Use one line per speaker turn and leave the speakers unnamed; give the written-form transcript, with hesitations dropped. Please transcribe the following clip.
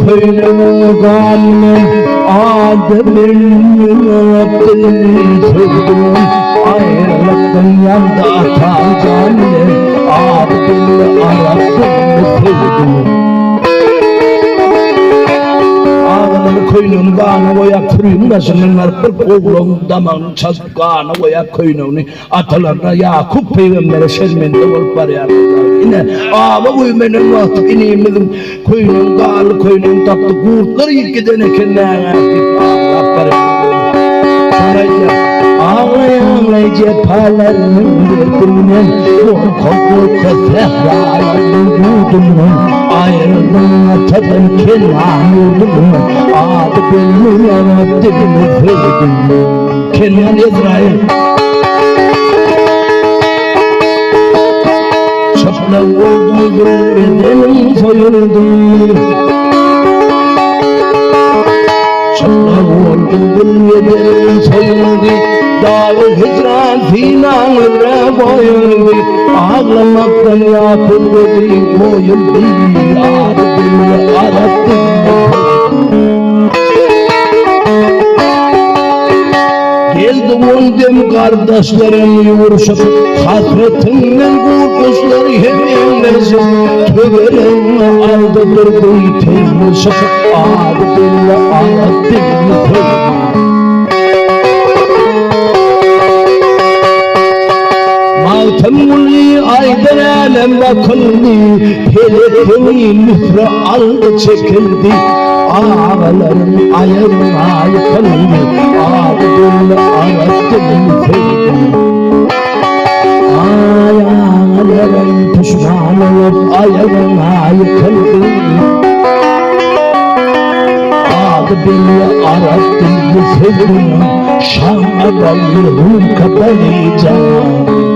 köyünün kanını Adem'in Rabbini sevdim Ayrılıktan yanda atan canını Adem'in Rabbini sevdim Ağlar koynun kanı oya kürüyün nasılınlar bir oğlum damağını çazıp kanı oya koynunu atalarına Yakup peygambere şermende olup var ya yine ağla uymenin vakti ineyimizin koynun kanı koynun tatlı kurtları yıkıdan ekenler ağla var ağlay cephalarının götümden korku sehralarının yurdumdan ayrılığına tadarken yurdumdan adı benim yarattığımı söyledim Kenan İsrail çapla oldu bedenim soyuldu çapla oldu bedenim soyuldu Dağı hicran finan ömre boyuldu Ağlamaktan Yakup gözü boyuldu Aradım Geldi ondem kardeşlerim yuvuruşup Hasretinden kurtuşları hemenleşip Töberim aldı durdu temizleşip Aradım Temuli aydan alem bakıldı Pelekeni müfre aldı çekildi Ağalarım ayırma yıkıldı Ağalarım arattım sevdim Ağalarım pişman olup ayırma yıkıldı Ağalarım arattım sevdim Şam adamlarım kapalayacağım